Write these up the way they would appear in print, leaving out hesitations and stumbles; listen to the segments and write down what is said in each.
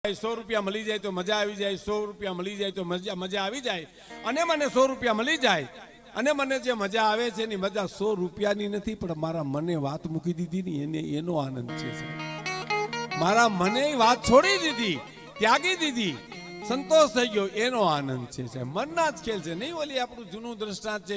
100 રૂપિયા મળી જાય તો મજા આવી જાય, 100 રૂપિયા મળી જાય તો મજા આવી જાય, અને મને 100 રૂપિયા મળી જાય અને મને જે મજા આવે છે એની મજા 100 રૂપિયાની નથી, પણ મારા મને વાત મૂકી દીધી ને એનો આનંદ છે. મારા મને વાત છોડી દીધી, ત્યાગી દીધી, સંતોષ થઈ ગયો, એનો આનંદ છે. મનના જ ખેલ છે. નહીં ઓલી આપણું જૂનું દ્રષ્ટાંત છે,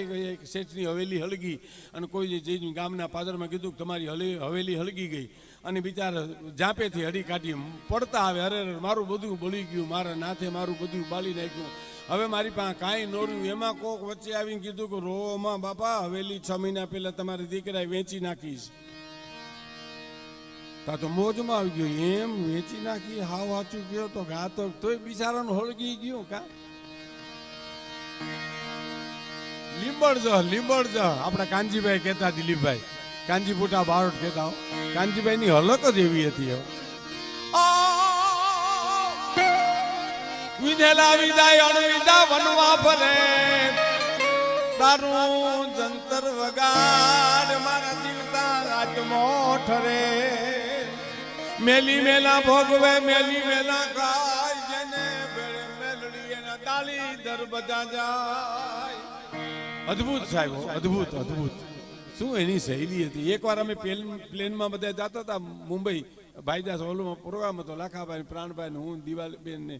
શેઠની હવેલી હળગી અને કોઈ જે ગામના પાદરમાં કીધું કે તમારી હવેલી હળગી ગઈ અને બિચારા જાપેથી હડી કાઢી પડતા આવે, અરે મારું બધું બળી ગયું, મારા નાથે મારું બધું બાળી નાખ્યું, હવે મારી પાસે કાંઈ નોર્યું. એમાં કોક વચ્ચે આવીને કીધું કે રોમાં બાપા હવેલી 6 મહિના પહેલા તમારી દીકરાએ વેચી નાખીશ. તા તો મોજમાં આવી ગયો, એમ વેચી નાખી, હાવ હાચું ગયો તો ગાતો તોય બિચારાનું હળગી ગયું. કા લીંબડ જ આપણા કાનજીભાઈ કહેતા, દિલીપભાઈ કાનજીપુટા બારોટ કહેતા, કાનજીભાઈ ની હલક જ એવી હતી. વિધેલા વિદાય અણવિદા વનવા ફરે, તારું જંતર વગાડ મારા જીવતા આત્મો ઠરે, મેલી મેલા ભોગવે મેલી મેલા ખાય, જેને ભેળે મેલડી એના તાળી દર બધા જાય. અદ્ભુત સાહેબ, અદ્ભુત અદ્ભુત. શું એની શૈલી હતી. એકવાર અમે પ્લેનમાં બધા જતા હતા મુંબઈ, ભાઈદાસ હોલમાં પ્રોગ્રામ હતો, લાખાભાઈ, પ્રાણભાઈ ને હું, દિવાલબેન ને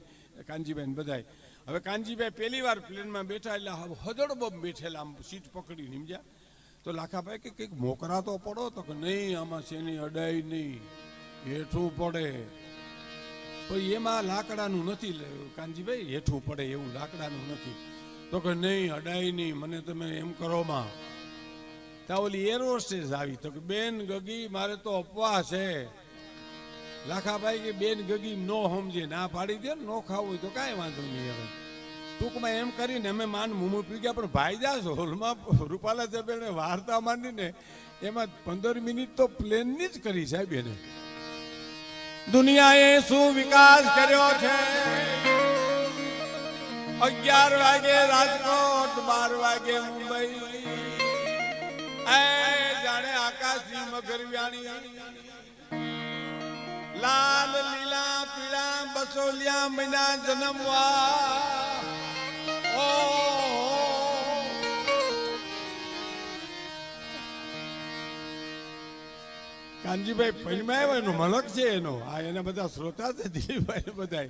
કાનજીભાઈ ને બધા. હવે કાનજીભાઈ પહેલી વાર પ્લેનમાં બેઠા એટલે હજડબબ બેઠેલા, આમ સીટ પકડી નીમજ્યા. તો લાખાભાઈ કે કંઈક મોકરા તો પડો, તો કે નહીં આમાં શેની અડાઈ નહીં, હેઠું પડે. પણ એમાં લાકડાનું નથી કાનજીભાઈ, હેઠું પડે એવું લાકડાનું નથી. તો કે નહીં અડાઈ નહીં, મને તમે એમ કરો માં. ત્યાં ઓલી એરોસ્ટેસ આવી, તો કે બેન ગગી મારે તો અપવા છે. લાખાભાઈ કે બેન ગગી નો સમજે, ના પાડી દે, નો ખાવું હોય તો કાંઈ વાંધો નહીં. હવે ટૂંકમાં એમ કરીને અમે માન મુમું પી ગયા. પણ ભાઈદાસ હોલમાં રૂપાલા સાહેબ વાર્તા માંડીને એમાં 15 મિનિટ તો પ્લેનની જ કરી સાહેબ. એને દુનિયાએ શું વિકાસ કર્યો છે. 11 વાગે રાજકોટ, 12 વાગે મુંબઈ, જાણે આકાશી મગરવ્યાણી, લાલ લીલા પીળા બસોલિયા મહિના જન્મવા. કાનજીભાઈ પૈણમાં આવ્યો, એનો મલક છે એનો. આ એના બધા શ્રોતા છે દિલીપભાઈ બધા.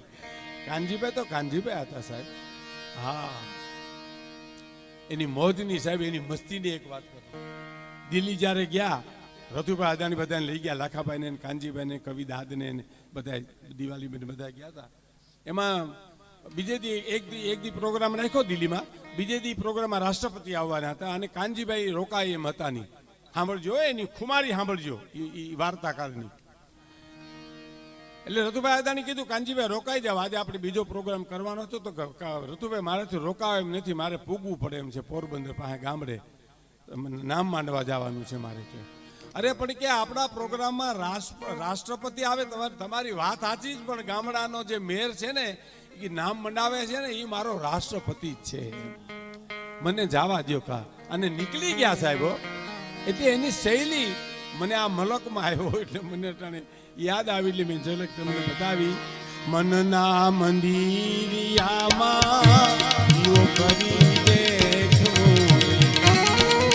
કાનજીભાઈ તો કાનજીભાઈ હતા સાહેબ. હા, એની મોજની સાહેબ, એની મસ્તીની એક વાત કરું. દિલ્હી જ્યારે ગયા, રતુભાઈ અદાણી બધાને લઈ ગયા, લાખાભાઈને કાનજીભાઈને કવિ દાદને બધા દિવાળી બધા ગયા હતા. એમાં બીજે દી એક દી પ્રોગ્રામ રાખ્યો દિલ્હીમાં, બીજે દી પ્રોગ્રામમાં રાષ્ટ્રપતિ આવવાના હતા અને કાનજીભાઈ રોકાય એમ હતા નહીં. સાંભળજો એની ખુમારી, સાંભળજો એ વાર્તાકારની. એટલે રતુભાઈ અદાણી કીધું કાનજીભાઈ રોકાઈ જાવ, આજે આપણે બીજો પ્રોગ્રામ કરવાનો હતો. તો રતુભાઈ મારાથી રોકાવા એમ નથી, મારે પૂગવું પડે એમ છે, પોરબંદર પાસે ગામડે નામ માંડવા જવાનું છે મારે. કે અરે પણ કે આપણા પ્રોગ્રામમાં રાષ્ટ્રપતિ આવે, તમારી વાત સાચી જ, પણ ગામડાનો જે મેયર છે ને એ નામ મંડાવે છે ને, એ મારો રાષ્ટ્રપતિ જ છે, મને જવા દો કા. અને નીકળી ગયા સાહેબો. એટલે એની શૈલી મને આ મલકમાં આવ્યો, એટલે મને તને યાદ આવી, એટલે મેં ઝલક તમને બતાવી. મનના મંદિરિયામાં કરી દેખો,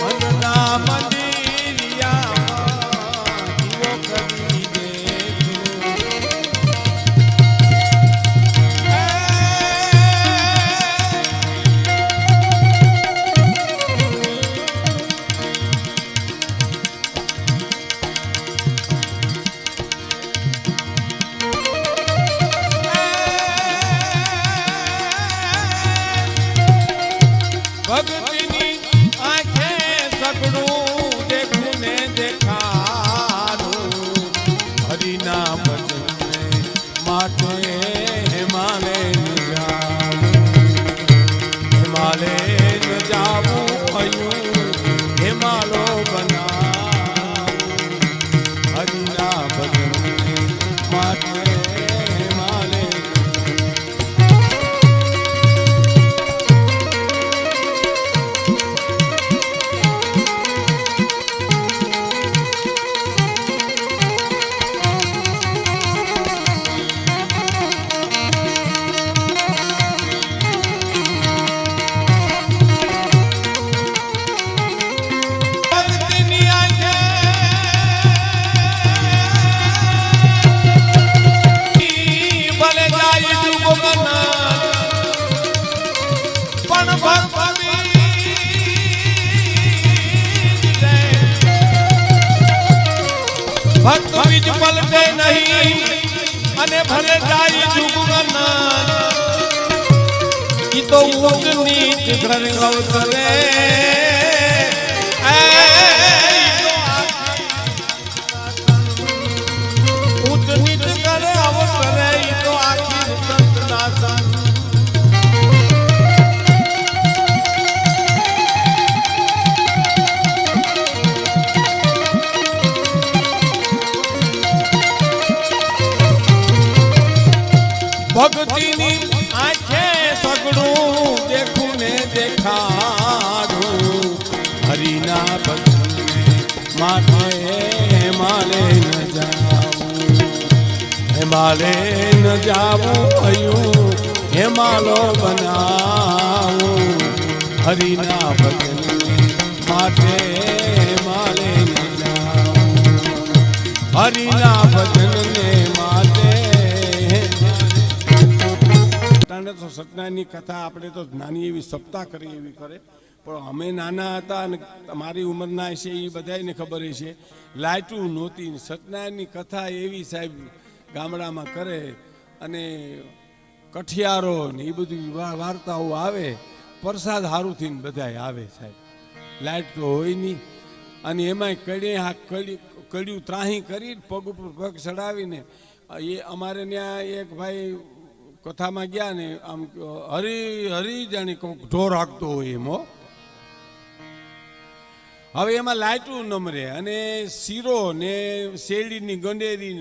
મનના મંદિરિયામાં કરી દેખો. ભક્તિની આંખે સગડું ભક્ત બીજ પલટે નહીં અને ભલે જાય જુગવન ઈ તો ઊંચ નીચ ધર અવતરે ઊંચ નીચ કરે અવતરે ઈ તો આખી સંતના સંત ભક્તિની આંખે સગડું દેખું ને દેખાડું હરિના ભજનને માટે હેમાલે ન જાવું હેમાલે ન જાવું હયું હેમાલો બનાવું હરિના ભજનને માટે હેમાલે ન જાવું હરિના ભજનને માટે તો સત્યનારાયણની કથા આપણે તો નાની એવી સપ્તાહ કરી એવી કરે પણ અમે નાના હતા અને મારી ઉંમરના છે એ બધાને ખબર છે લાઇટું નહોતી સત્યનારાયણની કથા એવી સાહેબ ગામડામાં કરે અને કઠિયારો ને એ બધી વાર્તાઓ આવે પ્રસાદ સારું થઈને બધાય આવે સાહેબ લાઇટ તો હોય નહીં અને એમાંય કડ્યું ત્રાહી કરી પગ ઉપર પગ ચડાવીને એ અમારે ત્યાં એક ભાઈ કથામાં ગયા ને આમ હરી હરી જાણે ઢોર હાંકતો હોય એમ હવે એમાં લાઇટું નમરે અને શીરો ને શેરડીની ગંડેરી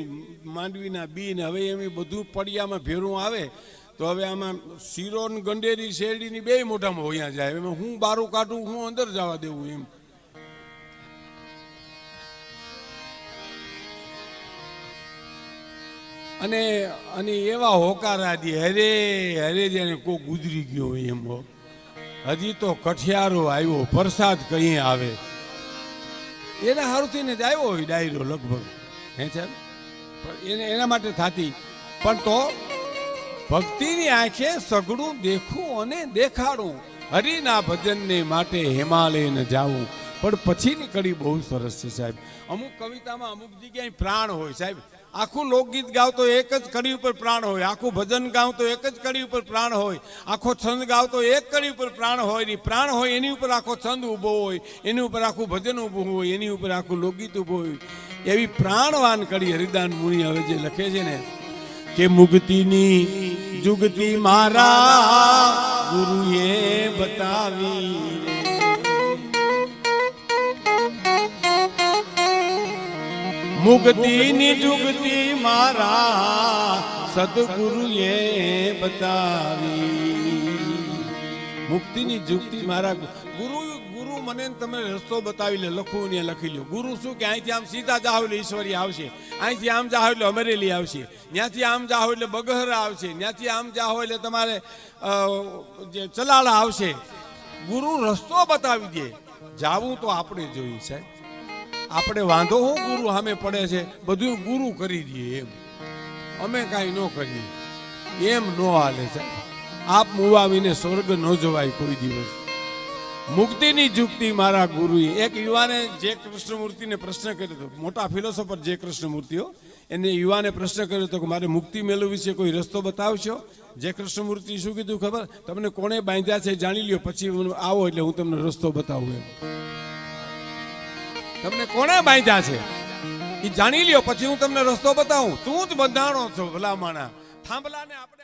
માંડવીના બી ને હવે એમ બધું પડિયામાં ભેરું આવે તો હવે આમાં શીરો ને ગંડેરી શેરડીની બે મોઢામાં હોયા જાય એમાં હું બારું કાઢું હું અંદર જવા દેવું એમ અને એવા હોકારા દે હરે હરે જેને કોઈ ગુજરી ગયો હોય એમ હજી તો કઠિયારો આવ્યો પ્રસાદ કઈ આવે એના હારુથી ને જ આવ્યો હોય ડાયરો લગભગ હે સાહેબ પણ એના માટે થતી પણ તો ભક્તિની આંખે સગડું દેખું અને દેખાડું હરિના ભજનને માટે હિમાલયને જાવું પણ પછીની કડી બહુ સરસ છે સાહેબ અમુક કવિતામાં અમુક જગ્યાએ પ્રાણ હોય સાહેબ આખું લોકગીત ગાવ તો એક જ કડી ઉપર પ્રાણ હોય આખું ભજન ગાવ તો એક જ કડી ઉપર પ્રાણ હોય આખો છંદ ગાવ તો એક કડી ઉપર પ્રાણ હોય ની પ્રાણ હોય એની ઉપર આખો છંદ ઊભો હોય એની ઉપર આખું ભજન ઊભું હોય એની ઉપર આખું લોકગીત ઊભું હોય એવી પ્રાણવાન કડી હરિદાન મુનિ હવે જે લખે છે ને કે મુક્તિની જુગતી મારા ગુરુએ બતાવી મુક્તિની જુગતી મારા સદગુરુએ બતાવી મુક્તિની જુગતી મારા ગુરુ મને તમે રસ્તો બતાવી લે લખવું ને લખી લ્યો ગુરુ શું કે અહીંથી આમ સીધા જાઓ એટલે ઈશ્વરી આવશે અહીંથી આમ જાઓ એટલે અમરેલી આવશે ત્યાંથી આમ જાઓ એટલે બગહરા આવશે ત્યાંથી આમ જાઓ એટલે તમારે જે ચલાળા આવશે ગુરુ રસ્તો બતાવી દે જાવું તો આપણે જોયું સાહેબ આપણે વાંધો હું ગુરુ સામે પડે છે બધું ગુરુ કરી દઈએ એમ અમે કાંઈ ન કરીએ એમ ન હાલે સાહેબ આપ મુવાવીને સ્વર્ગ ન જવાય કોઈ દિવસ મુક્તિની જુક્તિ મારા ગુરુએ એક યુવાને જે કૃષ્ણમૂર્તિને પ્રશ્ન કર્યો હતો મોટા ફિલોસોફર જે કૃષ્ણમૂર્તિઓ એને યુવાને પ્રશ્ન કર્યો હતો કે મારે મુક્તિ મેળવવી છે કોઈ રસ્તો બતાવશો જે કૃષ્ણમૂર્તિ શું કીધું ખબર તમને કોણે બાંધ્યા છે જાણી લ્યો પછી આવો એટલે હું તમને રસ્તો બતાવું એમ તમને કોણે બાંધ્યા છે એ જાણી લ્યો પછી હું તમને રસ્તો બતાવું તું જ બંધાણો છો ભલા માણા થાંભલાને આપણે